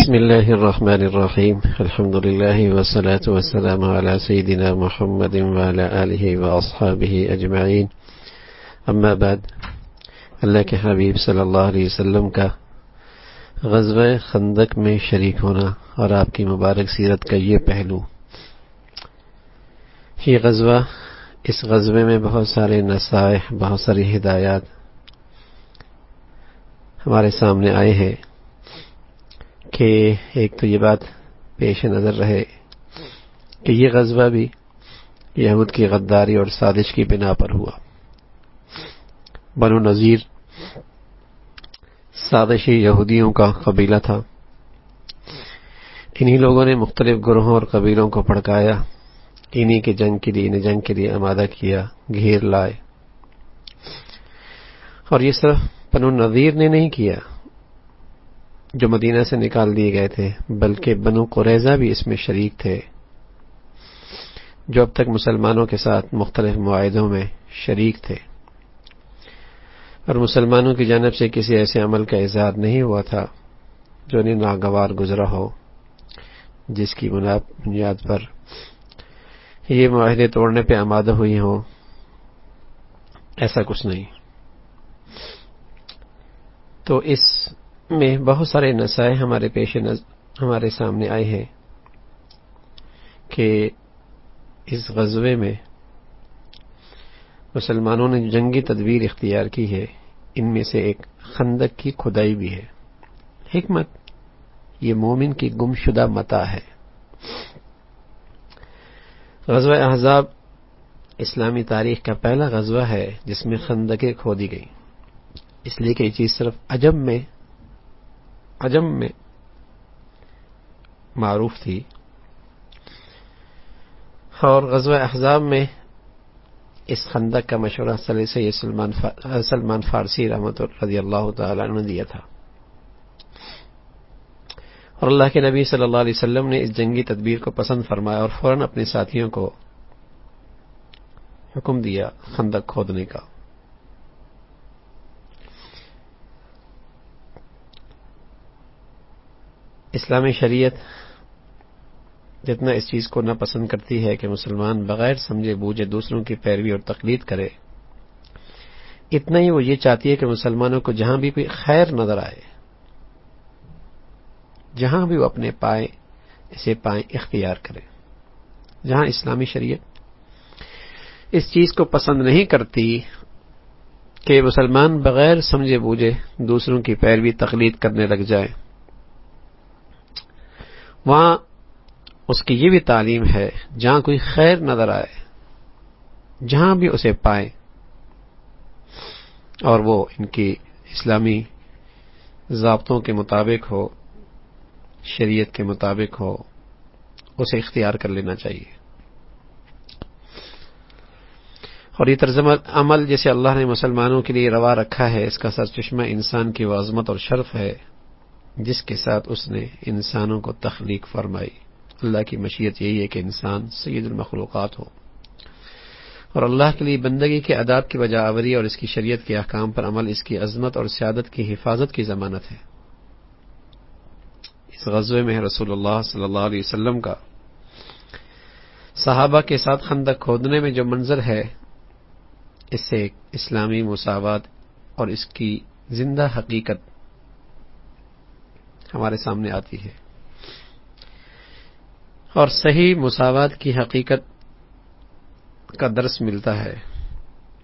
بسم الله الرحمن الرحيم. الحمد لله والصلاة والسلام على سيدنا محمد وعلى آله وأصحابه أجمعين. اما بعد، اللہ کے حبیب صلی اللہ علیہ وسلم کا غزوہ خندق میں شریک ہونا اور آپ کی مبارک سیرت کا یہ پہلو، یہ غزوہ، اس غزوے میں بہت سارے نصائح، بہت ساری ہدایات ہمارے سامنے آئے ہیں کہ ایک تو یہ بات پیش نظر رہے کہ یہ غزوہ بھی یہود کی غداری اور سازش کی بنا پر ہوا۔ بنو نذیر سازشی یہودیوں کا قبیلہ تھا۔ انہی لوگوں نے مختلف گروہوں اور قبیلوں کو بھڑکایا، انہی کی جنگ کے لیے آمادہ کیا، گھیر لائے۔ اور یہ صرف بنو نذیر نے نہیں کیا جو مدینہ سے نکال دیے گئے تھے، بلکہ بنو قریظہ بھی اس میں شریک تھے، جو اب تک مسلمانوں کے ساتھ مختلف معاہدوں میں شریک تھے، اور مسلمانوں کی جانب سے کسی ایسے عمل کا اظہار نہیں ہوا تھا جو انہیں ناگوار گزرا ہو، جس کی بنیاد پر یہ معاہدے توڑنے پہ آمادہ ہوئی ہوں۔ ایسا کچھ نہیں۔ تو اس میں بہت سارے نصائح ہمارے سامنے آئے ہیں کہ اس غزوے میں مسلمانوں نے جنگی تدبیر اختیار کی ہے، ان میں سے ایک خندق کی کھدائی بھی ہے۔ حکمت، یہ مومن کی گمشدہ متاع ہے۔ غزوہ احزاب اسلامی تاریخ کا پہلا غزوہ ہے جس میں خندقیں کھودی گئی، اس لیے کہ یہ چیز صرف عجم میں معروف تھی، اور غزوہ احزاب میں اس خندق کا مشورہ سید سلمان فارسی رضی اللہ تعالی عنہ نے دیا تھا، اور اللہ کے نبی صلی اللہ علیہ وسلم نے اس جنگی تدبیر کو پسند فرمایا اور فوراً اپنے ساتھیوں کو حکم دیا خندق کھودنے کا۔ اسلامی شریعت جتنا اس چیز کو ناپسند کرتی ہے کہ مسلمان بغیر سمجھے بوجھے دوسروں کی پیروی اور تقلید کرے، اتنا ہی وہ یہ چاہتی ہے کہ مسلمانوں کو جہاں بھی کوئی خیر نظر آئے، جہاں بھی وہ اپنے اسے پائیں اختیار کرے۔ جہاں اسلامی شریعت اس چیز کو پسند نہیں کرتی کہ مسلمان بغیر سمجھے بوجھے دوسروں کی پیروی تقلید کرنے لگ جائے، وہاں اس کی یہ بھی تعلیم ہے جہاں کوئی خیر نظر آئے، جہاں بھی اسے پائے اور وہ ان کی اسلامی ضابطوں کے مطابق ہو، شریعت کے مطابق ہو، اسے اختیار کر لینا چاہیے۔ اور یہ طرز عمل جسے اللہ نے مسلمانوں کے لیے روا رکھا ہے، اس کا سرچشمہ انسان کی وہ عظمت اور شرف ہے جس کے ساتھ اس نے انسانوں کو تخلیق فرمائی۔ اللہ کی مشیت یہی ہے کہ انسان سید المخلوقات ہو، اور اللہ کے لیے بندگی کے آداب کی بجا آوری اور اس کی شریعت کے احکام پر عمل اس کی عظمت اور سیادت کی حفاظت کی ضمانت ہے۔ اس غزوے میں رسول اللہ صلی اللہ علیہ وسلم کا صحابہ کے ساتھ خندق کھودنے میں جو منظر ہے، اس سے اسلامی مساوات اور اس کی زندہ حقیقت ہمارے سامنے آتی ہے، اور صحیح مساوات کی حقیقت کا درس ملتا ہے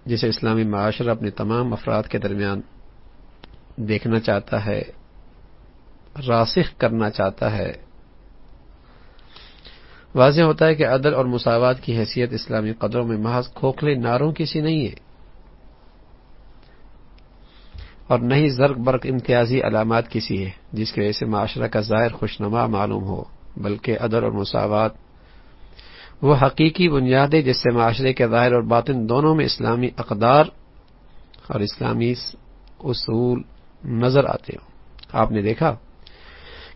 جسے اسلامی معاشرہ اپنے تمام افراد کے درمیان دیکھنا چاہتا ہے، راسخ کرنا چاہتا ہے۔ واضح ہوتا ہے کہ عدل اور مساوات کی حیثیت اسلامی قدروں میں محض کھوکھلے نعروں کی سی نہیں ہے، اور نہ ہی زرق برق امتیازی علامات کی سی ہے جس کی وجہ سے معاشرہ کا ظاہر خوشنما معلوم ہو، بلکہ عدل اور مساوات وہ حقیقی بنیاد ہے جس سے معاشرے کے ظاہر اور باطن دونوں میں اسلامی اقدار اور اسلامی اصول نظر آتے ہوں۔ آپ نے دیکھا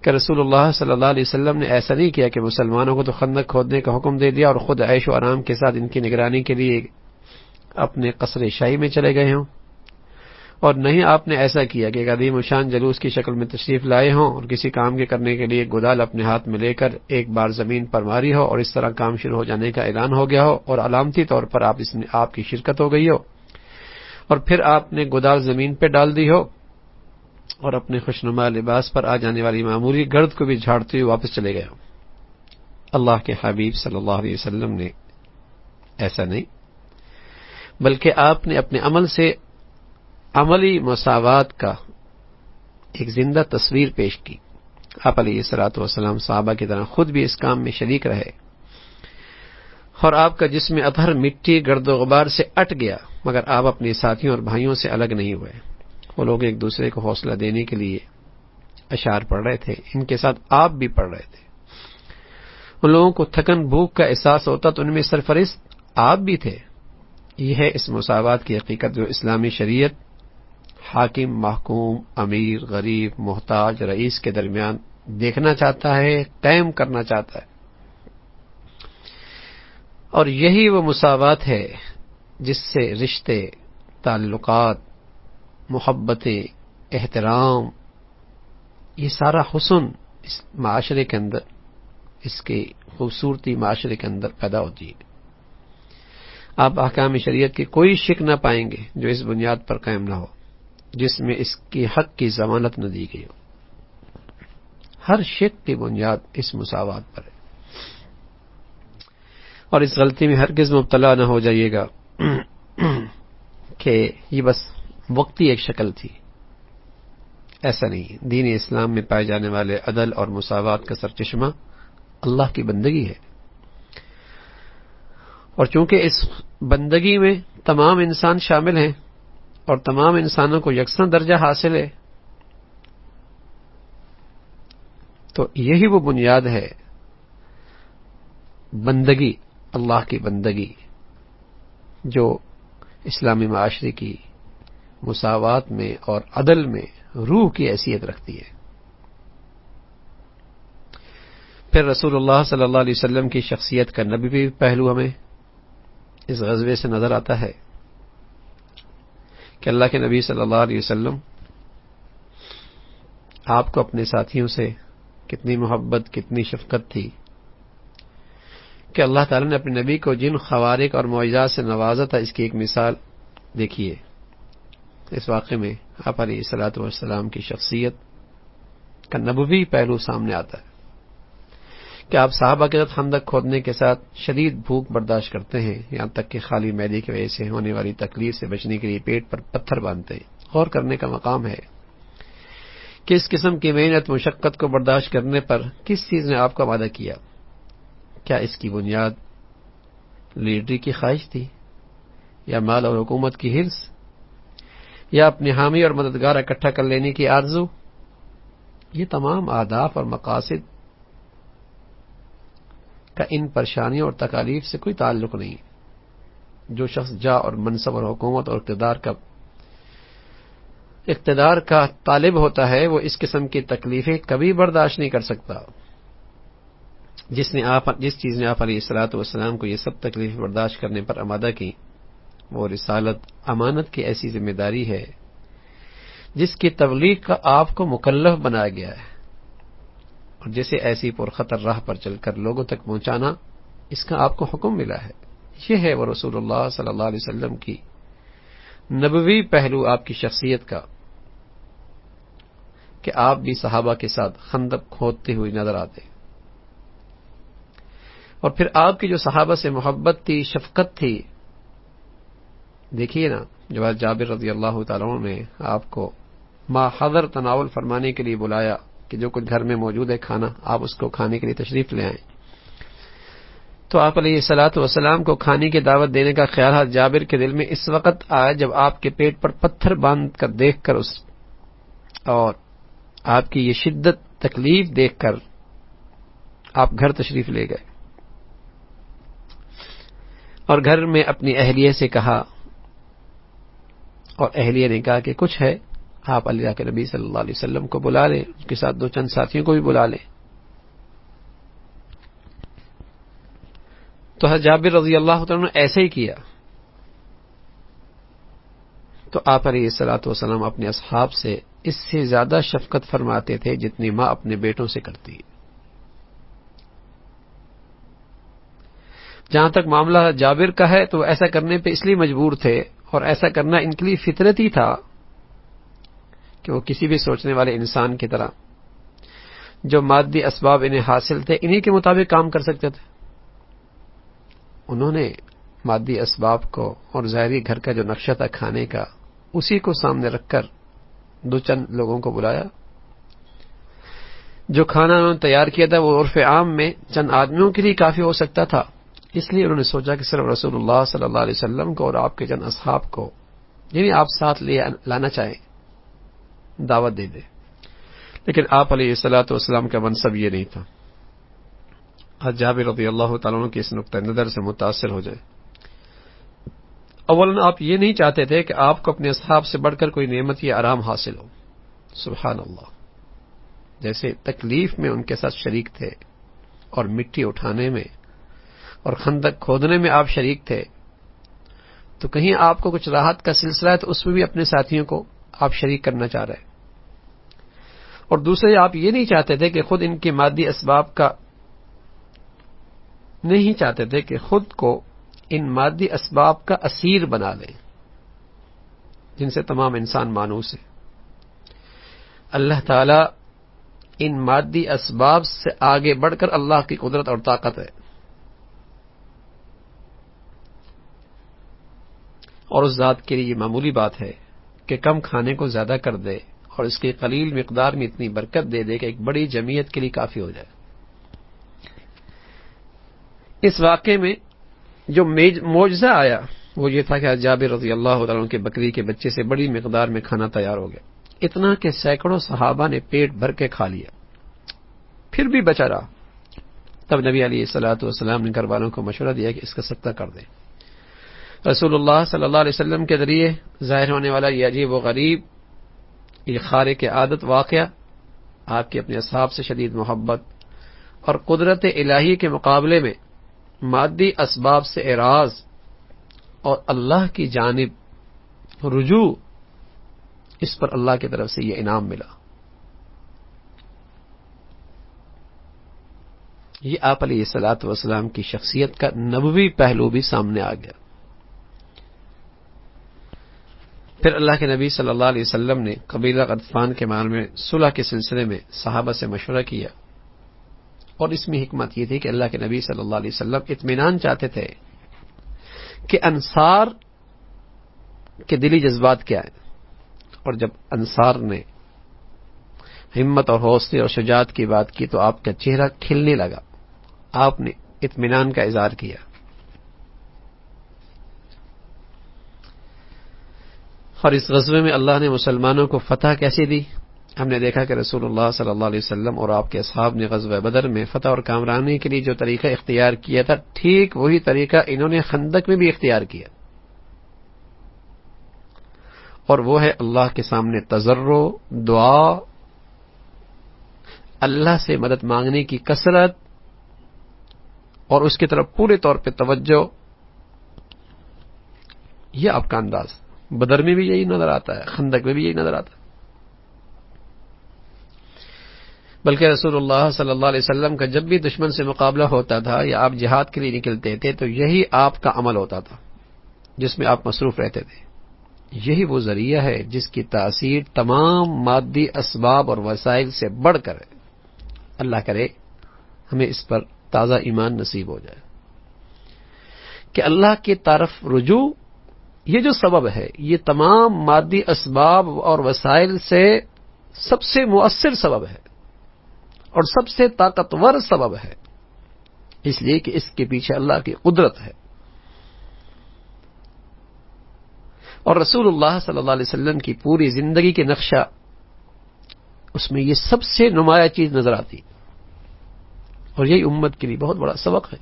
کہ رسول اللہ صلی اللہ علیہ وسلم نے ایسا نہیں کیا کہ مسلمانوں کو تو خندق کھودنے کا حکم دے دیا اور خود عیش و آرام کے ساتھ ان کی نگرانی کے لیے اپنے قصر شاہی میں چلے گئے ہوں، اور نہیں آپ نے ایسا کیا کہ ایک عظیم الشان جلوس کی شکل میں تشریف لائے ہوں اور کسی کام کے کرنے کے لیے گودال اپنے ہاتھ میں لے کر ایک بار زمین پر ماری ہو اور اس طرح کام شروع ہو جانے کا اعلان ہو گیا ہو اور علامتی طور پر آپ کی شرکت ہو گئی ہو اور پھر آپ نے گودال زمین پہ ڈال دی ہو اور اپنے خوشنما لباس پر آ جانے والی معمولی گرد کو بھی جھاڑتے ہوئے واپس چلے گئے ہو۔ اللہ کے حبیب صلی اللہ علیہ وسلم نے ایسا نہیں، بلکہ آپ نے اپنے عمل سے عملی مساوات کا ایک زندہ تصویر پیش کی۔ آپ علیہ الصلوۃ والسلام صحابہ کی طرح خود بھی اس کام میں شریک رہے اور آپ کا جسم اطہر مٹی گرد و غبار سے اٹ گیا، مگر آپ اپنے ساتھیوں اور بھائیوں سے الگ نہیں ہوئے۔ وہ لوگ ایک دوسرے کو حوصلہ دینے کے لیے اشعار پڑھ رہے تھے، ان کے ساتھ آپ بھی پڑھ رہے تھے۔ ان لوگوں کو تھکن بھوک کا احساس ہوتا تو ان میں سرفرست آپ بھی تھے۔ یہ ہے اس مساوات کی حقیقت جو اسلامی شریعت حاکم، محکوم، امیر، غریب، محتاج، رئیس کے درمیان دیکھنا چاہتا ہے، قائم کرنا چاہتا ہے، اور یہی وہ مساوات ہے جس سے رشتے، تعلقات، محبتیں، احترام، یہ سارا حسن اس معاشرے کے اندر، اس کی خوبصورتی معاشرے کے اندر پیدا ہوتی ہے۔ آپ احکام شریعت کی کوئی شک نہ پائیں گے جو اس بنیاد پر قائم نہ ہو جس میں اس کی حق کی ضمانت نہ دی گئی ہو۔ ہر شک کی بنیاد اس مساوات پر ہے، اور اس غلطی میں ہرگز مبتلا نہ ہو جائیے گا کہ یہ بس وقتی ایک شکل تھی۔ ایسا نہیں، دین اسلام میں پائے جانے والے عدل اور مساوات کا سرچشمہ اللہ کی بندگی ہے، اور چونکہ اس بندگی میں تمام انسان شامل ہیں اور تمام انسانوں کو یکساں درجہ حاصل ہے، تو یہی وہ بنیاد ہے بندگی، اللہ کی بندگی، جو اسلامی معاشرے کی مساوات میں اور عدل میں روح کی حیثیت رکھتی ہے۔ پھر رسول اللہ صلی اللہ علیہ وسلم کی شخصیت کا نبوی پہلو ہمیں اس غزوے سے نظر آتا ہے کہ اللہ کے نبی صلی اللہ علیہ وسلم آپ کو اپنے ساتھیوں سے کتنی محبت، کتنی شفقت تھی کہ اللہ تعالیٰ نے اپنے نبی کو جن خوارق اور معجزات سے نوازا تھا، اس کی ایک مثال دیکھیے۔ اس واقعے میں آپ علیہ الصلوۃ والسلام کی شخصیت کا نبوی پہلو سامنے آتا ہے کہ آپ صحابہ کے ساتھ خندق کھودنے کے ساتھ شدید بھوک برداشت کرتے ہیں، یہاں تک کہ خالی معدے کی وجہ سے ہونے والی تکلیف سے بچنے کے لیے پیٹ پر پتھر باندھتے ہیں۔ غور کرنے کا مقام ہے کہ اس قسم کی محنت، مشقت کو برداشت کرنے پر کس چیز نے آپ کو آمادہ کیا؟ کیا اس کی بنیاد لیڈری کی خواہش تھی، یا مال اور حکومت کی حرص، یا اپنے حامی اور مددگار اکٹھا کر لینے کی آرزو؟ یہ تمام اہداف اور مقاصد کا ان پریشانیوں اور تکالیف سے کوئی تعلق نہیں۔ جو شخص جاہ اور منصب اور حکومت اور اقتدار کا طالب ہوتا ہے وہ اس قسم کی تکلیفیں کبھی برداشت نہیں کر سکتا۔ جس چیز نے آپ علیہ الصلوۃ والسلام کو یہ سب تکلیفیں برداشت کرنے پر آمادہ کی، وہ رسالت، امانت کی ایسی ذمہ داری ہے جس کی تبلیغ کا آپ کو مکلف بنایا گیا ہے، اور جسے ایسی پرخطر راہ پر چل کر لوگوں تک پہنچانا، اس کا آپ کو حکم ملا ہے۔ یہ ہے وہ رسول اللہ صلی اللہ علیہ وسلم کی نبوی پہلو آپ کی شخصیت کا، کہ آپ بھی صحابہ کے ساتھ خندق کھودتے ہوئے نظر آتے، اور پھر آپ کی جو صحابہ سے محبت تھی، شفقت تھی۔ دیکھیے نا، جو آج جابر رضی اللہ تعالیٰ عنہ نے آپ کو ما حضر تناول فرمانے کے لیے بلایا کہ جو کچھ گھر میں موجود ہے کھانا، آپ اس کو کھانے کے لیے تشریف لے آئیں، تو آپ علیہ الصلوۃ والسلام کو کھانے کی دعوت دینے کا خیال جابر کے دل میں اس وقت آیا جب آپ کے پیٹ پر پتھر باندھ کر دیکھ کر اور آپ کی یہ شدت تکلیف دیکھ کر آپ گھر تشریف لے گئے، اور گھر میں اپنی اہلیہ سے کہا، اور اہلیہ نے کہا کہ کچھ ہے، آپ اللہ کے نبی صلی اللہ علیہ وسلم کو بلا لیں، اس کے ساتھ 2 ساتھیوں کو بھی بلا لیں۔ تو حضرت جابر رضی اللہ عنہ نے ایسے ہی کیا تو آپ علیہ الصلوۃ والسلام اپنے اصحاب سے اس سے زیادہ شفقت فرماتے تھے جتنی ماں اپنے بیٹوں سے کرتی ہے۔ جہاں تک معاملہ جابر کا ہے تو ایسا کرنے پہ اس لیے مجبور تھے، اور ایسا کرنا ان کے لیے فطرتی تھا کہ وہ کسی بھی سوچنے والے انسان کی طرح جو مادی اسباب انہیں حاصل تھے انہی کے مطابق کام کر سکتے تھے۔ انہوں نے مادی اسباب کو اور ظاہری گھر کا جو نقشہ تھا کھانے کا، اسی کو سامنے رکھ کر دو چند لوگوں کو بلایا۔ جو کھانا انہوں نے تیار کیا تھا وہ عرف عام میں چند آدمیوں کے لیے کافی ہو سکتا تھا، اس لیے انہوں نے سوچا کہ صرف رسول اللہ صلی اللہ علیہ وسلم کو اور آپ کے چند اصحاب کو، یعنی آپ ساتھ لانا چاہیں، دعوت دے دیں۔ لیکن آپ علیہ الصلوۃ والسلام کا منصب یہ نہیں تھا۔ آج جابر رضی اللہ تعالیٰ عنہ کی اس نقطہ نظر سے متاثر ہو جائے۔ اولاً آپ یہ نہیں چاہتے تھے کہ آپ کو اپنے اصحاب سے بڑھ کر کوئی نعمت یا آرام حاصل ہو، سبحان اللہ، جیسے تکلیف میں ان کے ساتھ شریک تھے اور مٹی اٹھانے میں اور خندق کھودنے میں آپ شریک تھے، تو کہیں آپ کو کچھ راحت کا سلسلہ ہے تو اس میں بھی اپنے ساتھیوں کو آپ شریک کرنا چاہ رہے ہیں۔ اور دوسرے آپ یہ نہیں چاہتے تھے کہ خود ان کے مادی اسباب کا نہیں چاہتے تھے کہ خود کو ان مادی اسباب کا اسیر بنا لیں جن سے تمام انسان مانوس ہیں۔ اللہ تعالی ان مادی اسباب سے آگے بڑھ کر اللہ کی قدرت اور طاقت ہے، اور اس ذات کے لیے یہ معمولی بات ہے کہ کم کھانے کو زیادہ کر دے اور اس کی قلیل مقدار میں اتنی برکت دے دے کہ ایک بڑی جمعیت کے لیے کافی ہو جائے۔ اس واقعے میں جو معجزہ آیا وہ یہ تھا کہ جابر رضی اللہ تعالیٰ کے بکری کے بچے سے بڑی مقدار میں کھانا تیار ہو گیا، اتنا کہ سینکڑوں صحابہ نے پیٹ بھر کے کھا لیا، پھر بھی بچا رہا۔ تب نبی علیہ الصلوۃ والسلام نے گھر والوں کو مشورہ دیا کہ اس کا صدقہ کر دیں۔ رسول اللہ صلی اللہ علیہ وسلم کے ذریعے ظاہر ہونے والا یہ عجیب و غریب، یہ خارق عادت واقعہ آپ کی اپنے اصحاب سے شدید محبت اور قدرت الہی کے مقابلے میں مادی اسباب سے اعراض اور اللہ کی جانب رجوع، اس پر اللہ کی طرف سے یہ انعام ملا۔ یہ آپ علیہ الصلوۃ والسلام کی شخصیت کا نبوی پہلو بھی سامنے آ گیا۔ پھر اللہ کے نبی صلی اللہ علیہ وسلم نے قبیلہ غطفان کے مال میں صلح کے سلسلے میں صحابہ سے مشورہ کیا، اور اس میں حکمت یہ تھی کہ اللہ کے نبی صلی اللہ علیہ وسلم اطمینان چاہتے تھے کہ انصار کے دلی جذبات کیا ہیں، اور جب انصار نے ہمت اور حوصلے اور شجاعت کی بات کی تو آپ کا چہرہ کھلنے لگا، آپ نے اطمینان کا اظہار کیا۔ اور اس غزوے میں اللہ نے مسلمانوں کو فتح کیسے دی؟ ہم نے دیکھا کہ رسول اللہ صلی اللہ علیہ وسلم اور آپ کے اصحاب نے غزوہ بدر میں فتح اور کامرانی کے لیے جو طریقہ اختیار کیا تھا، ٹھیک وہی طریقہ انہوں نے خندق میں بھی اختیار کیا، اور وہ ہے اللہ کے سامنے تضرع، دعا، اللہ سے مدد مانگنے کی کثرت اور اس کی طرف پورے طور پہ توجہ۔ یہ آپ کا انداز بدر میں بھی یہی نظر آتا ہے، خندق میں بھی یہی نظر آتا ہے۔ بلکہ رسول اللہ صلی اللہ علیہ وسلم کا جب بھی دشمن سے مقابلہ ہوتا تھا یا آپ جہاد کے لیے نکلتے تھے تو یہی آپ کا عمل ہوتا تھا جس میں آپ مصروف رہتے تھے۔ یہی وہ ذریعہ ہے جس کی تاثیر تمام مادی اسباب اور وسائل سے بڑھ کر ہے۔ اللہ کرے ہمیں اس پر تازہ ایمان نصیب ہو جائے کہ اللہ کی طرف رجوع، یہ جو سبب ہے، یہ تمام مادی اسباب اور وسائل سے سب سے مؤثر سبب ہے اور سب سے طاقتور سبب ہے، اس لیے کہ اس کے پیچھے اللہ کی قدرت ہے۔ اور رسول اللہ صلی اللہ علیہ وسلم کی پوری زندگی کے نقشہ، اس میں یہ سب سے نمایاں چیز نظر آتی، اور یہی امت کے لیے بہت بڑا سبق ہے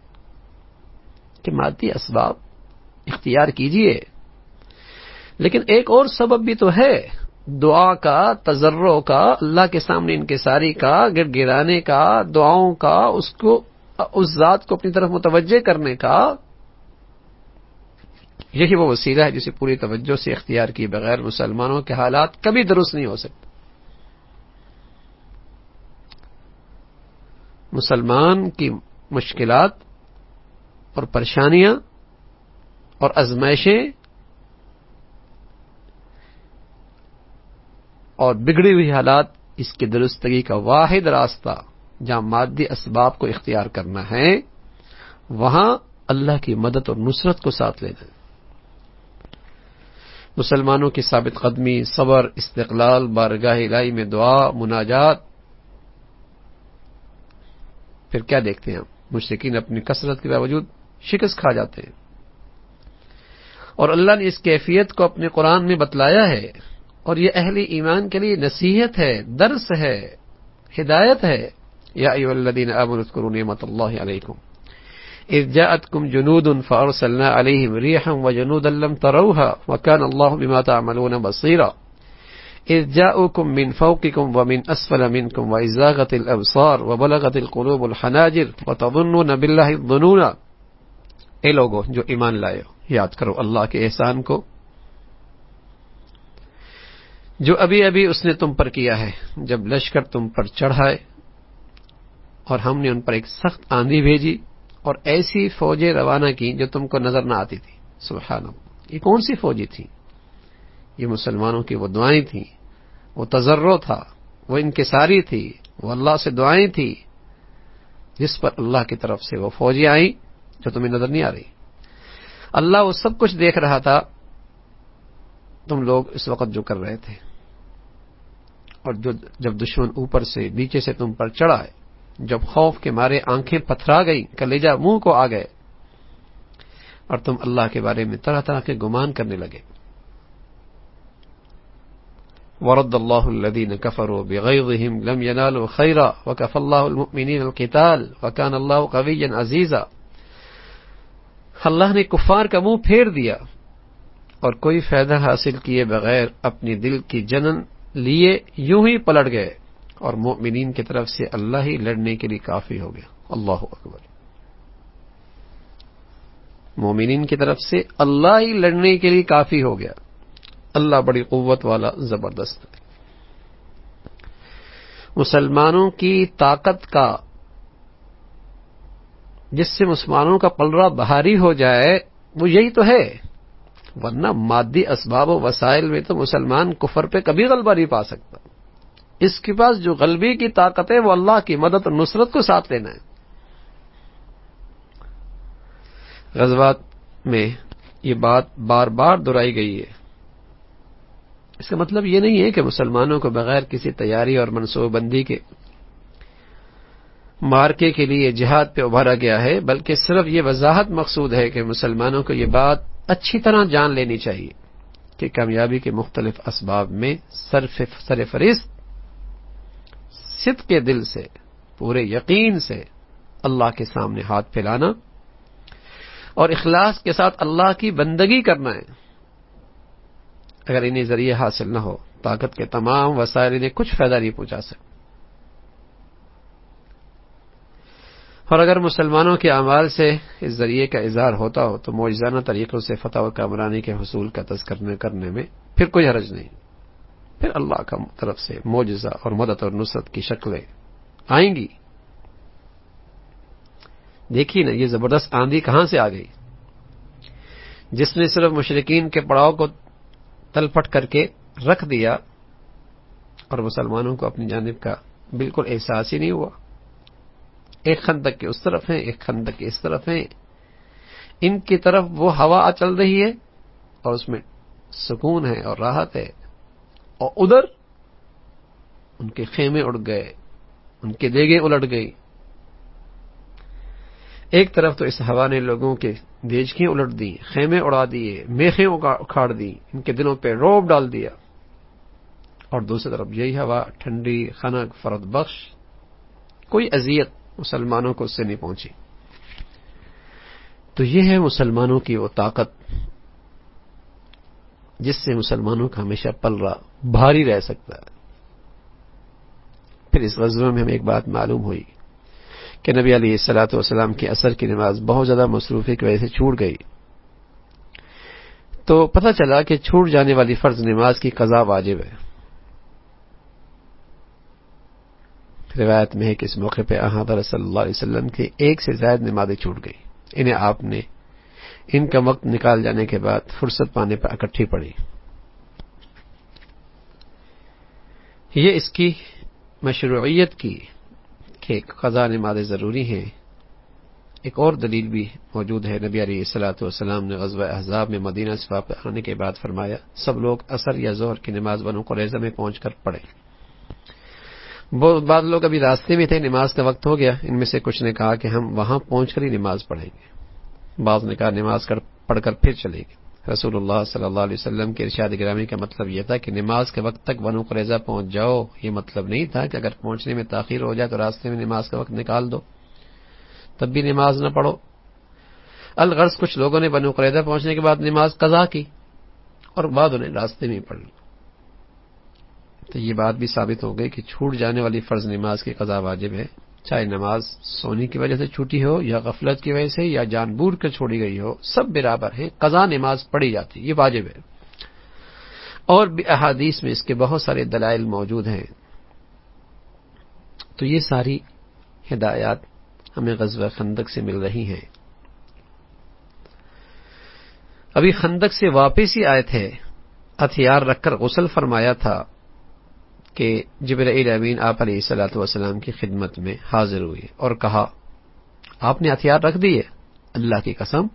کہ مادی اسباب اختیار کیجئے، لیکن ایک اور سبب بھی تو ہے، دعا کا، تضرع کا، اللہ کے سامنے انکساری کا، گڑ گڑانے کا، دعاؤں کا، اس ذات کو اپنی طرف متوجہ کرنے کا۔ یہی وہ وسیلہ ہے جسے پوری توجہ سے اختیار کیے بغیر مسلمانوں کے حالات کبھی درست نہیں ہو سکتے. مسلمان کی مشکلات اور پریشانیاں اور آزمائشیں اور بگڑی ہوئی حالات، اس کی درستگی کا واحد راستہ جہاں مادی اسباب کو اختیار کرنا ہے، وہاں اللہ کی مدد اور نصرت کو ساتھ لینا ہے. مسلمانوں کی ثابت قدمی، صبر، استقلال، بارگاہ الہی میں دعا، مناجات. پھر کیا دیکھتے ہیں ہم؟ مشرکین اپنی کثرت کے باوجود شکست کھا جاتے ہیں، اور اللہ نے اس کیفیت کو اپنے قرآن میں بتلایا ہے، اور یہ اہل ایمان کے لیے نصیحت ہے، درس ہے، ہدایت ہے. یا ایھا الذین آمنوا اذکروا نعمت اللہ علیکم اذ جاءتکم جنود فارسلنا علیہم ریحا وجنودا لم تروها وکان اللہ بما تعملون بصیرا اذ جاءوکم من فوقکم ومن اسفل منکم واذ زاغت الابصار وبلغت القلوب الحناجر وتظنون باللہ الظنون. اے لوگو جو ایمان لائے ہو، یاد کرو اللہ کے احسان کو جو ابھی ابھی اس نے تم پر کیا ہے، جب لشکر تم پر چڑھائے اور ہم نے ان پر ایک سخت آندھی بھیجی اور ایسی فوجیں روانہ کی جو تم کو نظر نہ آتی تھی. سبحان اللہ، یہ کون سی فوجی تھی؟ یہ مسلمانوں کی وہ دعائیں تھیں، وہ تضرع تھا، وہ انکساری تھی، وہ اللہ سے دعائیں تھی جس پر اللہ کی طرف سے وہ فوجیں آئیں جو تمہیں نظر نہیں آ رہی. اللہ وہ سب کچھ دیکھ رہا تھا تم لوگ اس وقت جو کر رہے تھے، اور جب دشمن اوپر سے نیچے سے تم پر چڑھا ہے، جب خوف کے مارے آنکھیں پتھرا گئی، کلیجہ منہ کو آ گئے، اور تم اللہ کے بارے میں طرح طرح کے گمان کرنے لگے. وَرَدَّ اللَّهُ الَّذِينَ كَفَرُوا بِغَيْظِهِمْ لَمْ يَنَالُوا خَيْرًا وَكَفَى اللَّهُ الْمُؤْمِنِينَ الْقِتَالَ وَكَانَ اللَّهُ قَوِيًّا عَزِيزًا. اللہ نے کفار کا منہ پھیر دیا اور کوئی فائدہ حاصل کیے بغیر اپنی دل کی جنن لیے یوں ہی پلٹ گئے، اور مومنین کی طرف سے اللہ ہی لڑنے کے لیے کافی ہو گیا. اللہ اکبر. مومنین کی طرف سے اللہ ہی لڑنے کے لیے کافی ہو گیا. اللہ بڑی قوت والا، زبردست ہے. مسلمانوں کی طاقت کا، جس سے مسلمانوں کا پلڑا بھاری ہو جائے، وہ یہی تو ہے. ورنہ مادی اسباب و وسائل میں تو مسلمان کفر پہ کبھی غلبہ نہیں پا سکتا. اس کے پاس جو غلبے کی طاقت ہے وہ اللہ کی مدد اور نصرت کو ساتھ لینا ہے. غزوات میں یہ بات بار بار دہرائی گئی ہے. اس کا مطلب یہ نہیں ہے کہ مسلمانوں کو بغیر کسی تیاری اور منصوبہ بندی کے مارکے کے لیے جہاد پہ ابھارا گیا ہے، بلکہ صرف یہ وضاحت مقصود ہے کہ مسلمانوں کو یہ بات اچھی طرح جان لینی چاہیے کہ کامیابی کے مختلف اسباب میں سرفہرست صدق کے دل سے، پورے یقین سے اللہ کے سامنے ہاتھ پھیلانا اور اخلاص کے ساتھ اللہ کی بندگی کرنا ہے. اگر انہیں ذریعے حاصل نہ ہو، طاقت کے تمام وسائل انہیں کچھ فائدہ نہیں پہنچا سکتے. اور اگر مسلمانوں کے اعمال سے اس ذریعے کا اظہار ہوتا ہو تو معجزانہ طریقوں سے فتح و کامرانی کے حصول کا تذکرہ کرنے میں پھر کوئی حرج نہیں. پھر اللہ کا طرف سے معجزہ اور مدد اور نصرت کی شکلیں آئیں گی. دیکھیے نا، یہ زبردست آندھی کہاں سے آ گئی جس نے صرف مشرکین کے پڑاؤ کو تلپٹ کر کے رکھ دیا، اور مسلمانوں کو اپنی جانب کا بالکل احساس ہی نہیں ہوا. ایک خندق کے اس طرف ہیں، ایک خندق کے اس طرف ہیں. ان کی طرف وہ ہوا چل رہی ہے اور اس میں سکون ہے اور راحت ہے، اور ادھر ان کے خیمے اڑ گئے، ان کے دیگیں الٹ گئی. ایک طرف تو اس ہوا نے لوگوں کے دیچکیاں الٹ دی، خیمے اڑا دیے، میخیں اکھاڑ دی، ان کے دلوں پہ رعب ڈال دیا. اور دوسری طرف یہی ہوا ٹھنڈی، خنک، فرد بخش، کوئی اذیت مسلمانوں کو اس سے نہیں پہنچی. تو یہ ہے مسلمانوں کی وہ طاقت جس سے مسلمانوں کا ہمیشہ پلڑا بھاری رہ سکتا ہے. پھر اس غزوہ میں ہمیں ایک بات معلوم ہوئی کہ نبی علیہ الصلوۃ والسلام کی عصر کی نماز بہت زیادہ مصروفی کی وجہ سے چھوٹ گئی. تو پتہ چلا کہ چھوٹ جانے والی فرض نماز کی قضا واجب ہے۔ روایت میں ہے کہ اس موقع پہ حضرت صلی اللہ علیہ وسلم کی ایک سے زائد نمازیں چھوٹ گئی، انہیں آپ نے ان کا وقت نکال جانے کے بعد فرصت پانے پر اکٹھی پڑی۔ یہ اس کی مشروعیت کی کہ قضا نمازیں ضروری ہیں ایک اور دلیل بھی موجود ہے۔ نبی علیہ الصلوۃ والسلام نے غزوہ احزاب میں مدینہ سے واپس آنے کے بعد فرمایا سب لوگ عصر یا ظہر کی نماز بنو قریظہ میں پہنچ کر پڑھیں۔ بعض لوگ ابھی راستے میں تھے، نماز کا وقت ہو گیا، ان میں سے کچھ نے کہا کہ ہم وہاں پہنچ کر ہی نماز پڑھیں گے، بعض نے کہا نماز پڑھ کر پھر چلیں گے۔ رسول اللہ صلی اللہ علیہ وسلم کے ارشاد گرامی کا مطلب یہ تھا کہ نماز کے وقت تک بنو قریظہ پہنچ جاؤ، یہ مطلب نہیں تھا کہ اگر پہنچنے میں تاخیر ہو جائے تو راستے میں نماز کا وقت نکال دو تب بھی نماز نہ پڑھو۔ الغرض کچھ لوگوں نے بنو قریظہ پہنچنے کے بعد نماز قضا کی اور بعد انہیں راستے میں پڑھ لی، تو یہ بات بھی ثابت ہو گئی کہ چھوٹ جانے والی فرض نماز کی قضا واجب ہے، چاہے نماز سونے کی وجہ سے چھوٹی ہو یا غفلت کی وجہ سے یا جان بوجھ کر چھوڑی گئی ہو، سب برابر ہیں، قضا نماز پڑھی جاتی، یہ واجب ہے۔ اور بھی احادیث میں اس کے بہت سارے دلائل موجود ہیں۔ تو یہ ساری ہدایات ہمیں غزوہ خندق سے مل رہی ہیں۔ ابھی خندق سے واپس ہی آئے تھے، ہتھیار رکھ کر غسل فرمایا تھا کہ جبرائیل امین آپ علیہ الصلوۃ والسلام کی خدمت میں حاضر ہوئے اور کہا آپ نے ہتھیار رکھ دیے؟ اللہ کی قسم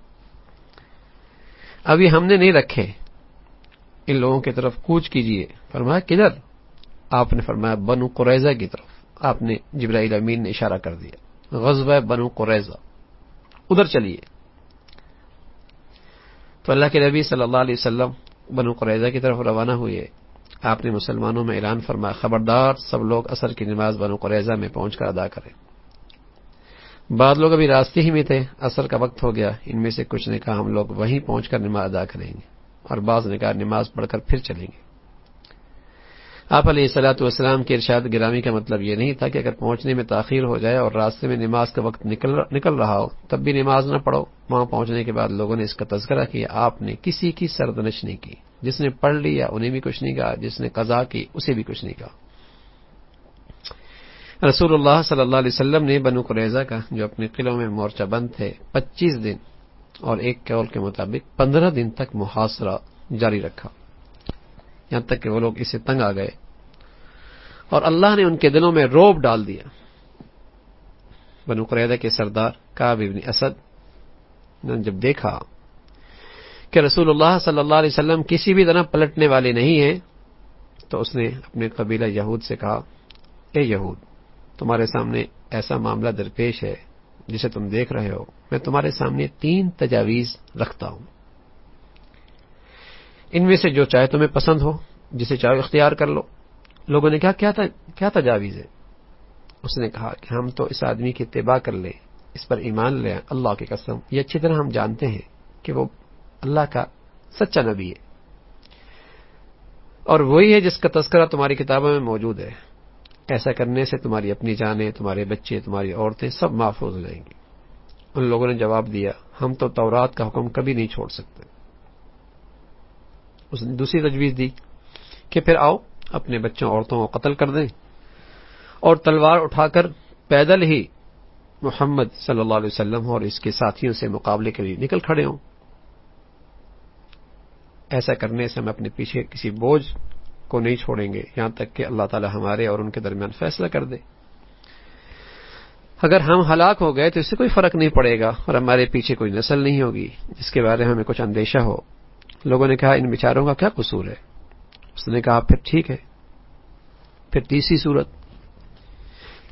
ابھی ہم نے نہیں رکھے، ان لوگوں کی طرف کوچ کیجئے۔ فرمایا کدھر؟ آپ نے فرمایا بنو قریظہ کی طرف۔ آپ نے جبرائیل امین نے اشارہ کر دیا غزوہ بنو قریظہ، ادھر چلیے۔ تو اللہ کے نبی صلی اللہ علیہ وسلم بنو قریظہ کی طرف روانہ ہوئے۔ آپ نے مسلمانوں میں اعلان فرمایا خبردار سب لوگ عصر کی نماز بنو قریظہ میں پہنچ کر ادا کریں۔ بعض لوگ ابھی راستے ہی میں تھے، عصر کا وقت ہو گیا، ان میں سے کچھ نے کہا ہم لوگ وہیں پہنچ کر نماز ادا کریں گے، اور بعض نے کہا نماز پڑھ کر پھر چلیں گے۔ آپ علیہ الصلوۃ والسلام کے ارشاد گرامی کا مطلب یہ نہیں تھا کہ اگر پہنچنے میں تاخیر ہو جائے اور راستے میں نماز کا وقت نکل رہا ہو تب بھی نماز نہ پڑھو۔ وہاں پہنچنے کے بعد لوگوں نے اس کا تذکرہ کیا، آپ نے کسی کی سرزنش نہیں کی، جس نے پڑھ لیا انہیں بھی کچھ نہیں کہا، جس نے قضا کی اسے بھی کچھ نہیں کہا۔ رسول اللہ صلی اللہ علیہ وسلم نے بنو قریظہ کا جو اپنے قلعوں میں مورچہ بند تھے 25 دن اور ایک قول کے مطابق 15 دن تک محاصرہ جاری رکھا، یہاں تک کہ وہ لوگ اسے تنگ آ گئے اور اللہ نے ان کے دلوں میں رعب ڈال دیا۔ بنو قریظہ کے سردار کعب بن اسد نے جب دیکھا کہ رسول اللہ صلی اللہ علیہ وسلم کسی بھی طرح پلٹنے والے نہیں ہیں تو اس نے اپنے قبیلہ یہود سے کہا اے یہود، تمہارے سامنے ایسا معاملہ درپیش ہے جسے تم دیکھ رہے ہو، میں تمہارے سامنے 3 تجاویز رکھتا ہوں، ان میں سے جو چاہے تمہیں پسند ہو، جسے چاہے اختیار کر لو۔ لوگوں نے کہا کیا تجاویز ہے؟ اس نے کہا کہ ہم تو اس آدمی کی اتباع کر لیں، اس پر ایمان لیں، اللہ کی قسم یہ اچھی طرح ہم جانتے ہیں کہ وہ اللہ کا سچا نبی ہے اور وہی ہے جس کا تذکرہ تمہاری کتابوں میں موجود ہے، ایسا کرنے سے تمہاری اپنی جانیں، تمہارے بچے، تمہاری عورتیں سب محفوظ ہو جائیں گی۔ ان لوگوں نے جواب دیا ہم تو تورات کا حکم کبھی نہیں چھوڑ سکتے۔ اس نے دوسری تجویز دی کہ پھر آؤ اپنے بچوں عورتوں کو قتل کر دیں اور تلوار اٹھا کر پیدل ہی محمد صلی اللہ علیہ وسلم اور اس کے ساتھیوں سے مقابلے کے لیے نکل کھڑے ہوں، ایسا کرنے سے ہم اپنے پیچھے کسی بوجھ کو نہیں چھوڑیں گے یہاں تک کہ اللہ تعالی ہمارے اور ان کے درمیان فیصلہ کر دے۔ اگر ہم ہلاک ہو گئے تو اس سے کوئی فرق نہیں پڑے گا اور ہمارے پیچھے کوئی نسل نہیں ہوگی جس کے بارے میں ہمیں کچھ اندیشہ ہو۔ لوگوں نے کہا ان بیچاروں کا کیا قصور ہے؟ اس نے کہا پھر ٹھیک ہے، پھر تیسری صورت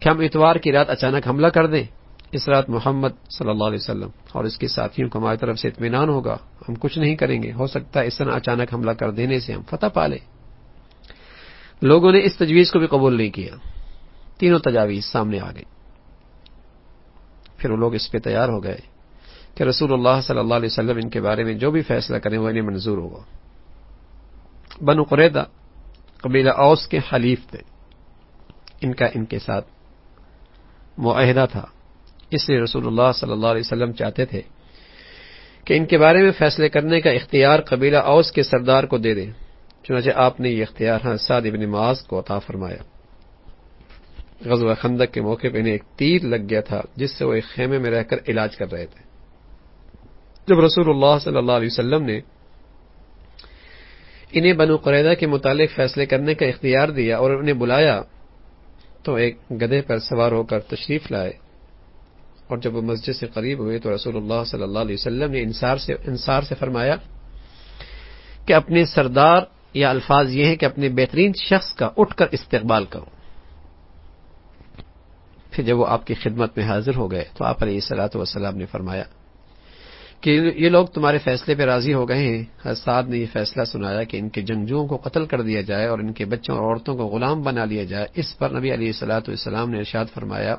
کہ ہم اتوار کی رات اچانک حملہ کر دیں، اس رات محمد صلی اللہ علیہ وسلم اور اس کے ساتھیوں کو ہماری طرف سے اطمینان ہوگا، ہم کچھ نہیں کریں گے، ہو سکتا ہے اس طرح اچانک حملہ کر دینے سے ہم فتح پا لیں۔ لوگوں نے اس تجویز کو بھی قبول نہیں کیا، تینوں تجاویز سامنے آ گئی۔ پھر وہ لوگ اس پہ تیار ہو گئے کہ رسول اللہ صلی اللہ علیہ وسلم ان کے بارے میں جو بھی فیصلہ کریں وہ انہیں منظور ہوگا۔ بنو قریظہ قبیلہ اوس کے حلیف تھے، ان کے ساتھ معاہدہ تھا، اس لیے رسول اللہ صلی اللہ علیہ وسلم چاہتے تھے کہ ان کے بارے میں فیصلے کرنے کا اختیار قبیلہ اوس کے سردار کو دے دیں۔ چنانچہ آپ نے یہ اختیار سعد بن معاذ کو عطا فرمایا۔ غزوہ خندق کے موقع پہ انہیں ایک تیر لگ گیا تھا جس سے وہ ایک خیمے میں رہ کر علاج کر رہے تھے۔ جب رسول اللہ صلی اللہ علیہ وسلم نے انہیں بنو قریظہ کے متعلق فیصلے کرنے کا اختیار دیا اور انہیں بلایا تو ایک گدھے پر سوار ہو کر تشریف لائے، اور جب وہ مسجد سے قریب ہوئے تو رسول اللہ صلی اللہ علیہ وسلم نے انصار سے فرمایا کہ اپنے سردار، یا الفاظ یہ ہیں کہ اپنے بہترین شخص کا اٹھ کر استقبال کرو۔ پھر جب وہ آپ کی خدمت میں حاضر ہو گئے تو آپ علیہ الصلوۃ والسلام نے فرمایا کہ یہ لوگ تمہارے فیصلے پہ راضی ہو گئے ہیں۔ حضرت سعد نے یہ فیصلہ سنایا کہ ان کے جنگجوؤں کو قتل کر دیا جائے اور ان کے بچوں اور عورتوں کو غلام بنا لیا جائے۔ اس پر نبی علیہ الصلوۃ والسلام نے ارشاد فرمایا،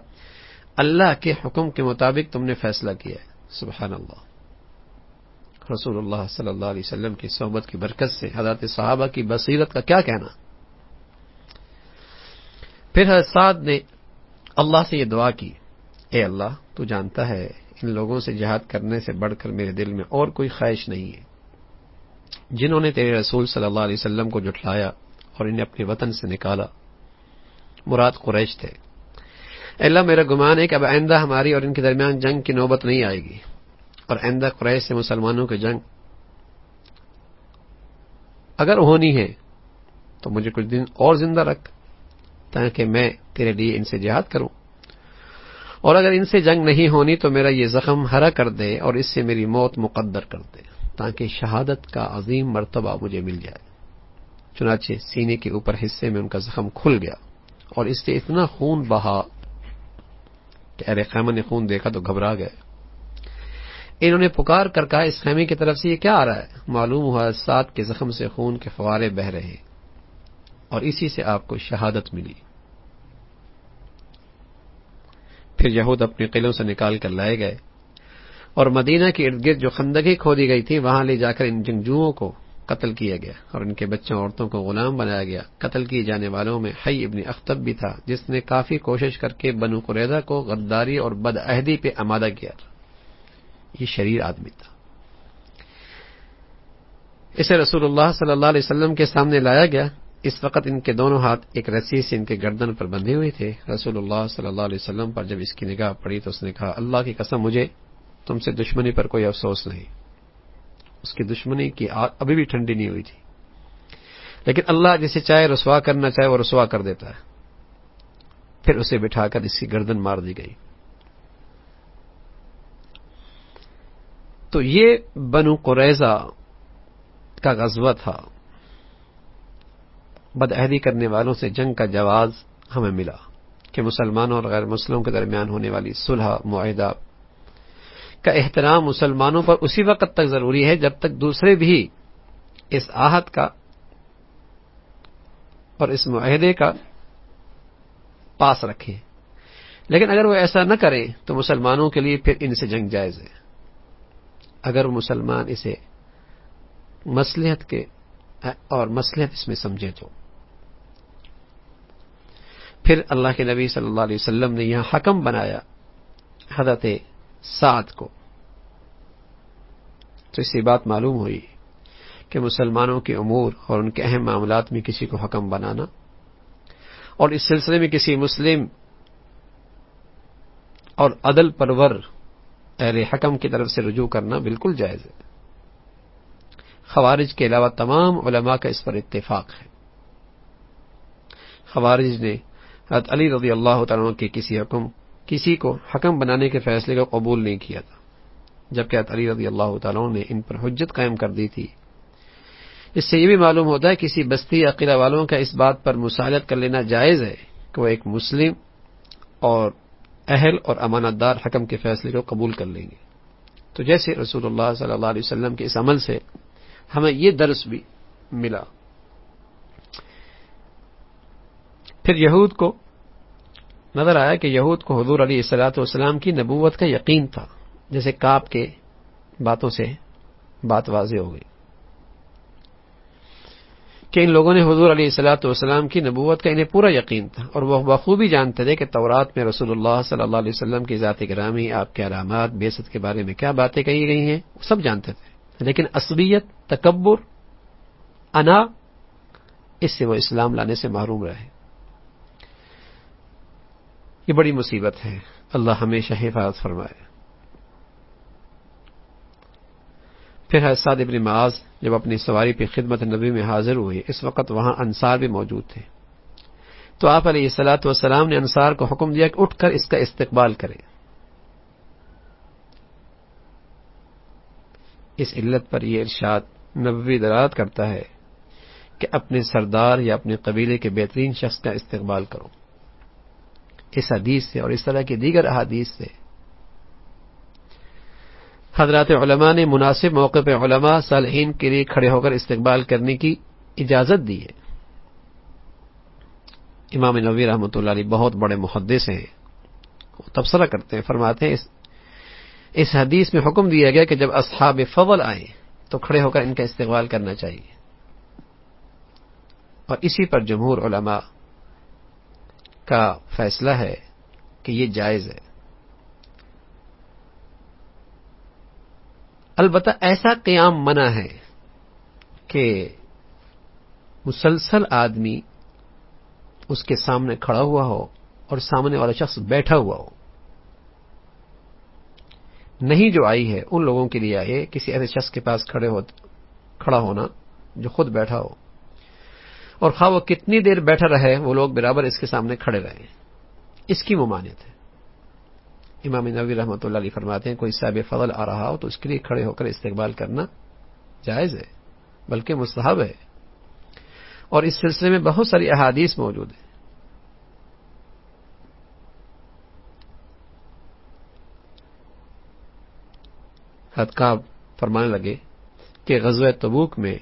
اللہ کے حکم کے مطابق تم نے فیصلہ کیا ہے۔ سبحان اللہ۔ رسول اللہ صلی اللہ علیہ وسلم کی صحبت کی برکت سے حضرت صحابہ کی بصیرت کا کیا کہنا۔ پھر حضرت سعد نے اللہ سے یہ دعا کی، اے اللہ تو جانتا ہے ان لوگوں سے جہاد کرنے سے بڑھ کر میرے دل میں اور کوئی خواہش نہیں ہے، جنہوں نے تیرے رسول صلی اللہ علیہ وسلم کو جھٹلایا اور انہیں اپنے وطن سے نکالا، مراد قریش تھے۔ اے اللہ میرا گمان ہے کہ اب آئندہ ہماری اور ان کے درمیان جنگ کی نوبت نہیں آئے گی، اور آئندہ قریش سے مسلمانوں کی جنگ اگر ہونی ہے تو مجھے کچھ دن اور زندہ رکھ تاکہ میں تیرے لیے ان سے جہاد کروں، اور اگر ان سے جنگ نہیں ہونی تو میرا یہ زخم ہرا کر دے اور اس سے میری موت مقدر کر دے تاکہ شہادت کا عظیم مرتبہ مجھے مل جائے۔ چنانچہ سینے کے اوپر حصے میں ان کا زخم کھل گیا اور اس سے اتنا خون بہا کہ اہل خیمہ نے خون دیکھا تو گھبرا گئے۔ انہوں نے پکار کر کہا، اس خیمے کی طرف سے یہ کیا آ رہا ہے؟ معلوم ہوا سعد کے زخم سے خون کے فوارے بہ رہے ہیں اور اسی سے آپ کو شہادت ملی۔ پھر یہود اپنے قلعوں سے نکال کر لائے گئے اور مدینہ کے ارد گرد جو خندقیں کھودی گئی تھی وہاں لے جا کر ان جنگجوؤں کو قتل کیا گیا اور ان کے بچوں عورتوں کو غلام بنایا گیا۔ قتل کیے جانے والوں میں حی ابن اخطب بھی تھا جس نے کافی کوشش کر کے بنو قریظہ کو غداری اور بدعہدی پہ آمادہ کیا تھا۔ یہ شریر آدمی تھا۔ اسے رسول اللہ صلی اللہ علیہ وسلم کے سامنے لایا گیا۔ اس وقت ان کے دونوں ہاتھ ایک رسی سے ان کے گردن پر بندھے ہوئے تھے۔ رسول اللہ صلی اللہ علیہ وسلم پر جب اس کی نگاہ پڑی تو اس نے کہا، اللہ کی قسم مجھے تم سے دشمنی پر کوئی افسوس نہیں۔ اس کی دشمنی کی آگ ابھی بھی ٹھنڈی نہیں ہوئی تھی، لیکن اللہ جسے چاہے رسوا کرنا چاہے وہ رسوا کر دیتا ہے۔ پھر اسے بٹھا کر اس کی گردن مار دی گئی۔ تو یہ بنو قریظہ کا غزوہ تھا۔ بدعہدی کرنے والوں سے جنگ کا جواز ہمیں ملا کہ مسلمانوں اور غیر مسلموں کے درمیان ہونے والی صلح معاہدہ کا احترام مسلمانوں پر اسی وقت تک ضروری ہے جب تک دوسرے بھی اس عہد کا اور اس معاہدے کا پاس رکھیں، لیکن اگر وہ ایسا نہ کریں تو مسلمانوں کے لیے پھر ان سے جنگ جائز ہے، اگر مسلمان اسے مصلحت کے اور مصلحت اس میں سمجھے تو۔ پھر اللہ کے نبی صلی اللہ علیہ وسلم نے یہاں حکم بنایا حضرت سعد کو۔ تو اس سے بات معلوم ہوئی کہ مسلمانوں کے امور اور ان کے اہم معاملات میں کسی کو حکم بنانا اور اس سلسلے میں کسی مسلم اور عدل پرور اہل حکم کی طرف سے رجوع کرنا بالکل جائز ہے۔ خوارج کے علاوہ تمام علماء کا اس پر اتفاق ہے۔ خوارج نے حضرت علی رضی اللہ تعالیٰ عنہ کے کسی کو حکم بنانے کے فیصلے کو قبول نہیں کیا تھا، جبکہ حضرت علی رضی اللہ تعالیٰ عنہ نے ان پر حجت قائم کر دی تھی۔ اس سے یہ بھی معلوم ہوتا ہے کسی بستی یا قلعہ والوں کا اس بات پر مساعدت کر لینا جائز ہے کہ وہ ایک مسلم اور اہل اور امانت دار حکم کے فیصلے کو قبول کر لیں گے۔ تو جیسے رسول اللہ صلی اللہ علیہ وسلم کے اس عمل سے ہمیں یہ درس بھی ملا۔ پھر یہود کو نظر آیا کہ یہود کو حضور علیہ الصلوۃ والسلام کی نبوت کا یقین تھا، جیسے کعب کے باتوں سے بات واضح ہو گئی کہ ان لوگوں نے حضور علیہ الصلوۃ والسلام کی نبوت کا انہیں پورا یقین تھا، اور وہ بخوبی جانتے تھے کہ تورات میں رسول اللہ صلی اللہ علیہ وسلم کی ذات گرامی، آپ کے علامات، بعثت کے بارے میں کیا باتیں کہی گئی ہیں، وہ سب جانتے تھے، لیکن عصبیت، تکبر، انا، اس سے وہ اسلام لانے سے محروم رہے۔ یہ بڑی مصیبت ہے، اللہ ہمیشہ حفاظت فرمائے۔ پھر حضرت سعد بن معاذ جب اپنی سواری پہ خدمت نبی میں حاضر ہوئے، اس وقت وہاں انصار بھی موجود تھے، تو آپ علیہ الصلوۃ والسلام نے انصار کو حکم دیا کہ اٹھ کر اس کا استقبال کریں۔ اس علت پر یہ ارشاد نبوی دلالت کرتا ہے کہ اپنے سردار یا اپنے قبیلے کے بہترین شخص کا استقبال کرو۔ اس حدیث سے اور اس طرح کی دیگر احادیث سے حضرات علماء نے مناسب موقع پہ علماء صالحین کے لیے کھڑے ہو کر استقبال کرنے کی اجازت دی ہے۔ امام نووی رحمۃ اللہ علیہ بہت بڑے محدث ہیں، وہ تبصرہ کرتے ہیں، فرماتے ہیں اس حدیث میں حکم دیا گیا کہ جب اصحاب فضل آئیں تو کھڑے ہو کر ان کا استقبال کرنا چاہیے، اور اسی پر جمہور علماء کا فیصلہ ہے کہ یہ جائز ہے۔ البتہ ایسا قیام منع ہے کہ مسلسل آدمی اس کے سامنے کھڑا ہوا ہو اور سامنے والا شخص بیٹھا ہوا ہو۔ نہیں جو آئی ہے ان لوگوں کے لیے آئے کسی ایسے شخص کے پاس کھڑا ہونا جو خود بیٹھا ہو، اور خواہ وہ کتنی دیر بیٹھا رہے وہ لوگ برابر اس کے سامنے کھڑے رہے، اس کی ممانعت ہے۔ امام نووی رحمۃ اللہ علیہ فرماتے ہیں کوئی صاحب فضل آ رہا ہو تو اس کے لیے کھڑے ہو کر استقبال کرنا جائز ہے، بلکہ مستحب ہے، اور اس سلسلے میں بہت ساری احادیث موجود ہیں۔ حضرت کعب فرمانے لگے کہ غزوہ تبوک میں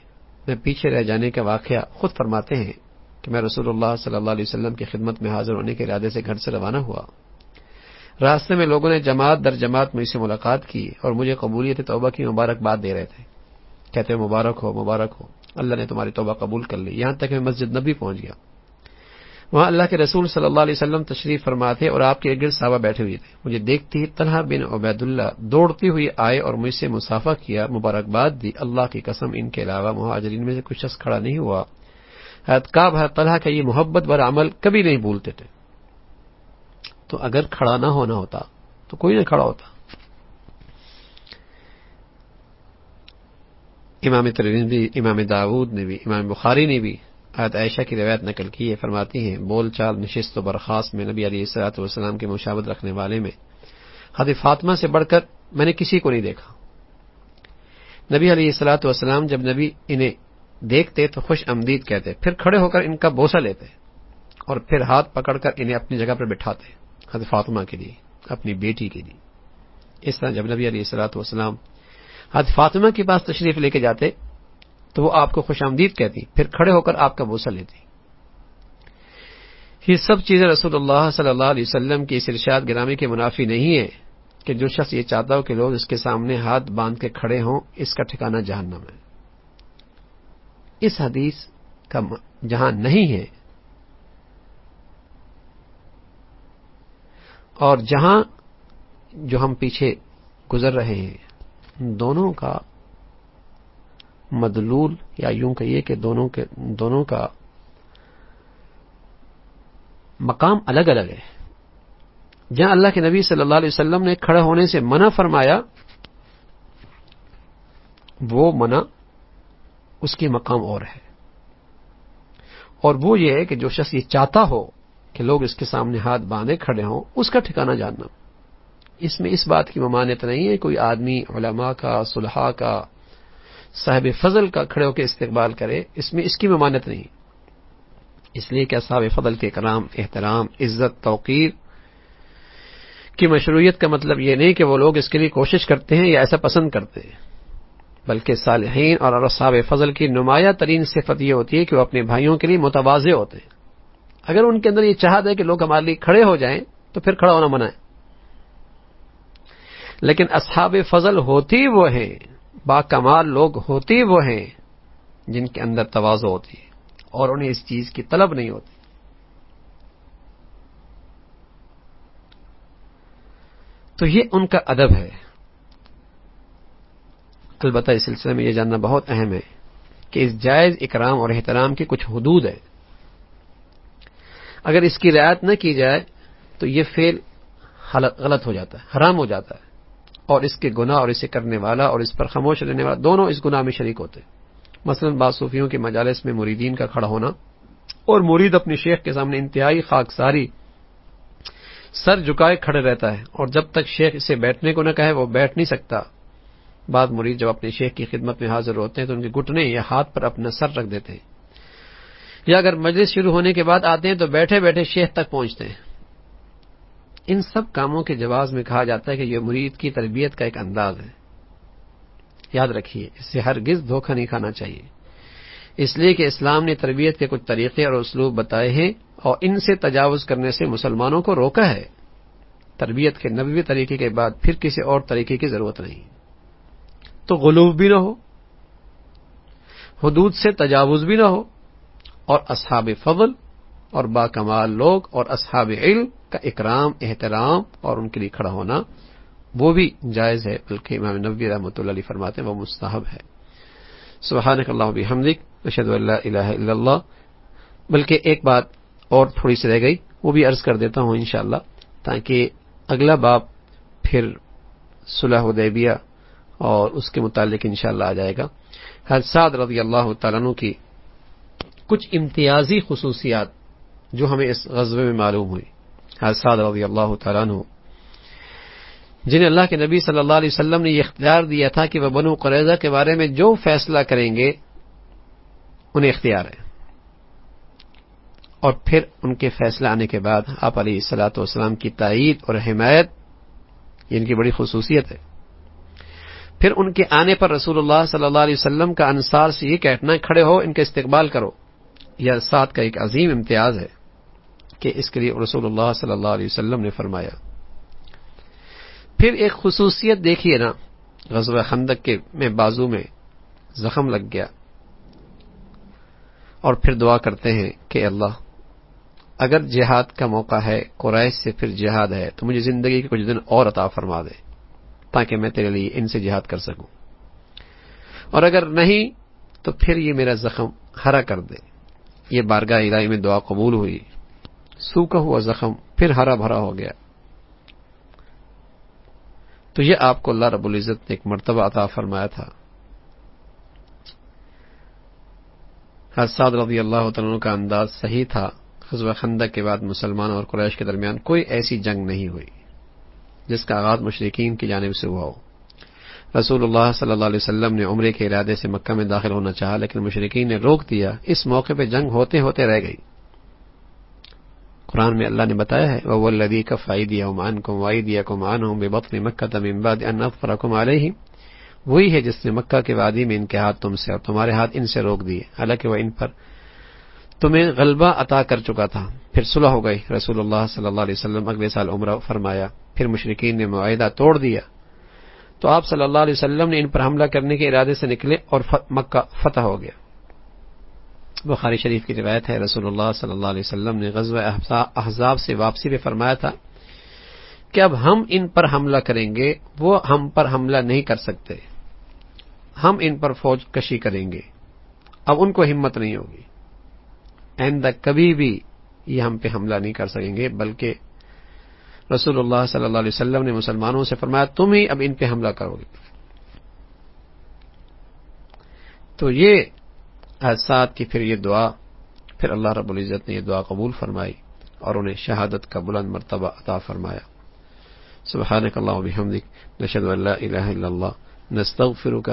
پیچھے رہ جانے کا واقعہ خود فرماتے ہیں کہ میں رسول اللہ صلی اللہ علیہ وسلم کی خدمت میں حاضر ہونے کے ارادے سے گھر سے روانہ ہوا، راستے میں لوگوں نے جماعت در جماعت مجھ سے ملاقات کی اور مجھے قبولیت توبہ کی مبارکباد دے رہے تھے، کہتے ہیں مبارک ہو مبارک ہو، اللہ نے تمہاری توبہ قبول کر لی۔ یہاں تک میں مسجد نبی پہنچ گیا، وہاں اللہ کے رسول صلی اللہ علیہ وسلم تشریف فرما تھے اور آپ کے گرد صحابہ بیٹھے ہوئے تھے۔ مجھے دیکھتے ہی طلحہ بن عبید اللہ دوڑتی ہوئی آئے اور مجھ سے مصافحہ کیا، مبارکباد دی۔ اللہ کی قسم ان کے علاوہ مہاجرین میں سے کوئی شخص کھڑا نہیں ہوا۔ حضرت کعب حضرت طلحہ کا یہ محبت بھرا عمل کبھی نہیں بھولتے تھے، تو اگر کھڑا نہ ہونا ہوتا تو کوئی نہ کھڑا ہوتا۔ امام ترمذی، امام داؤد نے بھی، امام بخاری نے بھی حضرت عائشہ کی روایت نقل کی ہے، فرماتی ہیں بول چال نشست و برخاست میں نبی علیہ الصلوۃ والسلام کے مشابہت رکھنے والے میں حضرت فاطمہ سے بڑھ کر میں نے کسی کو نہیں دیکھا۔ نبی علیہ الصلوۃ والسلام جب نبی انہیں دیکھتے تو خوش آمدید کہتے، پھر کھڑے ہو کر ان کا بوسہ لیتے اور پھر ہاتھ پکڑ کر انہیں اپنی جگہ پر بٹھاتے، حضرت فاطمہ کے لیے، اپنی بیٹی کے لیے۔ اس طرح جب نبی علیہ الصلوۃ والسلام حضرت فاطمہ کے پاس تشریف لے کے جاتے تو وہ آپ کو خوش آمدید کہتی، پھر کھڑے ہو کر آپ کا بوسہ لیتی۔ یہ سب چیزیں رسول اللہ صلی اللہ علیہ وسلم کی اس ارشاد گرامی کے منافی نہیں ہے کہ جو شخص یہ چاہتا ہو کہ لوگ اس کے سامنے ہاتھ باندھ کے کھڑے ہوں، اس کا ٹھکانہ جہنم ہے۔ اس حدیث کا جہاں نہیں ہے اور جہاں جو ہم پیچھے گزر رہے ہیں، دونوں کا مدلول یا یوں کہیے کہ دونوں کا مقام الگ الگ ہے۔ جہاں اللہ کے نبی صلی اللہ علیہ وسلم نے کھڑے ہونے سے منع فرمایا، وہ منع اس کی مقام اور ہے، اور وہ یہ ہے کہ جو شخص یہ چاہتا ہو کہ لوگ اس کے سامنے ہاتھ باندھے کھڑے ہوں، اس کا ٹھکانہ جاننا۔ اس میں اس بات کی ممانعت نہیں ہے کوئی آدمی علماء کا، صلحاء کا، صاحب فضل کا کھڑے ہو کے استقبال کرے، اس میں اس کی ممانعت نہیں، اس لیے کہ اصحاب فضل کے کرام، احترام، عزت، توقیر کی مشروعیت کا مطلب یہ نہیں کہ وہ لوگ اس کے لیے کوشش کرتے ہیں یا ایسا پسند کرتے ہیں، بلکہ صالحین اور اصحاب فضل کی نمایاں ترین صفت یہ ہوتی ہے کہ وہ اپنے بھائیوں کے لیے متواضع ہوتے ہیں۔ اگر ان کے اندر یہ چاہت ہے کہ لوگ ہمارے لیے کھڑے ہو جائیں تو پھر کھڑا ہونا منع ہے، لیکن اصحاب فضل ہوتی وہ ہیں، با کمال لوگ ہوتی وہ ہیں جن کے اندر تواضع ہوتی ہے، اور انہیں اس چیز کی طلب نہیں ہوتی. تو یہ ان کا ادب ہے. البتہ اس سلسلے میں یہ جاننا بہت اہم ہے کہ اس جائز اکرام اور احترام کی کچھ حدود ہے. اگر اس کی رعایت نہ کی جائے تو یہ فعل غلط ہو جاتا ہے، حرام ہو جاتا ہے، اور اس کے گناہ اور اسے کرنے والا اور اس پر خاموش رہنے والا دونوں اس گناہ میں شریک ہوتے ہیں. مثلا بعض صوفیوں کے مجالس میں مریدین کا کھڑا ہونا اور مرید اپنے شیخ کے سامنے انتہائی خاکساری سر جھکائے کھڑے رہتا ہے، اور جب تک شیخ اسے بیٹھنے کو نہ کہے وہ بیٹھ نہیں سکتا. بعض مرید جب اپنے شیخ کی خدمت میں حاضر ہوتے ہیں تو ان کے گھٹنے یا ہاتھ پر اپنا سر رکھ دیتے ہیں، یا اگر مجلس شروع ہونے کے بعد آتے ہیں تو بیٹھے بیٹھے شیخ تک پہنچتے ہیں. ان سب کاموں کے جواز میں کہا جاتا ہے کہ یہ مرید کی تربیت کا ایک انداز ہے. یاد رکھیے اس سے ہرگز دھوکہ نہیں کھانا چاہیے، اس لیے کہ اسلام نے تربیت کے کچھ طریقے اور اسلوب بتائے ہیں اور ان سے تجاوز کرنے سے مسلمانوں کو روکا ہے. تربیت کے نبوی طریقے کے بعد پھر کسی اور طریقے کی ضرورت نہیں. تو غلو بھی نہ ہو، حدود سے تجاوز بھی نہ ہو، اور اصحاب فضل اور با کمال لوگ اور اصحاب علم کا اکرام احترام اور ان کے لیے کھڑا ہونا وہ بھی جائز ہے، بلکہ امام نبوی رحمۃ اللہ علیہ فرماتے ہیں وہ مستحب ہے. سبحانک اللہم وبحمدک اشہد ان لا الہ الا اللہ. بلکہ ایک بات اور تھوڑی سی رہ گئی، وہ بھی عرض کر دیتا ہوں انشاءاللہ، تاکہ اگلا باب پھر صلح حدیبیہ اور اس کے متعلق انشاءاللہ آ جائے گا. حضرت سعد رضی اللہ تعالیٰ عنہ کی کچھ امتیازی خصوصیات جو ہمیں اس غزوے میں معلوم ہوئی. حضرت سعد رضی اللہ تعالیٰ عنہ جنہیں اللہ کے نبی صلی اللہ علیہ وسلم نے یہ اختیار دیا تھا کہ وہ بنو قریظہ کے بارے میں جو فیصلہ کریں گے انہیں اختیار ہے، اور پھر ان کے فیصلہ آنے کے بعد آپ علیہ الصلوۃ والسلام کی تائید اور حمایت یہ ان کی بڑی خصوصیت ہے. پھر ان کے آنے پر رسول اللہ صلی اللہ علیہ وسلم کا انصار سے یہ کہنا کھڑے ہو ان کا استقبال کرو، یہ ساتھ کا ایک عظیم امتیاز ہے کہ اس کے لیے رسول اللہ صلی اللہ علیہ وسلم نے فرمایا. پھر ایک خصوصیت دیکھیے نا، غزوہ خندق کے میں بازو میں زخم لگ گیا، اور پھر دعا کرتے ہیں کہ اللہ اگر جہاد کا موقع ہے، قریش سے پھر جہاد ہے، تو مجھے زندگی کے کچھ دن اور عطا فرما دے تاکہ میں تیرے لیے ان سے جہاد کر سکوں، اور اگر نہیں تو پھر یہ میرا زخم ہرا کر دے. یہ بارگاہ الہی میں دعا قبول ہوئی، سوکھا ہوا زخم پھر ہرا بھرا ہو گیا. تو یہ آپ کو اللہ رب العزت نے ایک مرتبہ عطا فرمایا تھا. حضرت سعد رضی اللہ تعالیٰ عنہ کا انداز صحیح تھا. غزوہ خندق کے بعد مسلمان اور قریش کے درمیان کوئی ایسی جنگ نہیں ہوئی جس کا آغاز مشرکین کی جانب سے ہوا ہو. رسول اللہ صلی اللہ علیہ وسلم نے عمرے کے ارادے سے مکہ میں داخل ہونا چاہا، لیکن مشرکین نے روک دیا. اس موقع پہ جنگ ہوتے ہوتے رہ گئی. قرآن میں اللہ نے بتایا ہے وَهُوَ الَّذِي كَفَّ أَيْدِيَهُمْ عَنكُمْ وَأَيْدِيَكُمْ عَنْهُمْ بِبَطْنِ مَكَّةَ مِنْ بَعْدِ أَنْ أَظْفَرَكُمْ عَلَيْهِمْ. وہی ہے جس نے مکہ کے وادی میں ان کے ہاتھ تم سے اور تمہارے ہاتھ ان سے روک دیے، حالانکہ وہ ان پر تمہیں غلبہ عطا کر چکا تھا. پھر صلح ہو گئی. رسول اللہ صلی اللہ علیہ وسلم اگلے سال عمرہ فرمایا. پھر مشرکین نے معاہدہ توڑ دیا تو آپ صلی اللہ علیہ وسلم نے ان پر حملہ کرنے کے ارادے سے نکلے اور مکہ فتح ہو گیا. بخاری شریف کی روایت ہے رسول اللہ صلی اللہ علیہ وسلم نے غزوہ احزاب سے واپسی میں فرمایا تھا کہ اب ہم ان پر حملہ کریں گے، وہ ہم پر حملہ نہیں کر سکتے، ہم ان پر فوج کشی کریں گے، اب ان کو ہمت نہیں ہوگی، آئندہ کبھی بھی یہ ہم پہ حملہ نہیں کر سکیں گے. بلکہ رسول اللہ صلی اللہ علیہ وسلم نے مسلمانوں سے فرمایا تم ہی اب ان پہ حملہ کرو گے. تو یہ حادثات کی پھر یہ دعا، پھر اللہ رب العزت نے یہ دعا قبول فرمائی اور انہیں شہادت کا بلند مرتبہ عطا فرمایا. سبحانک اللہم وبحمدک نشہد ان لا الہ الا اللہ نستغفرک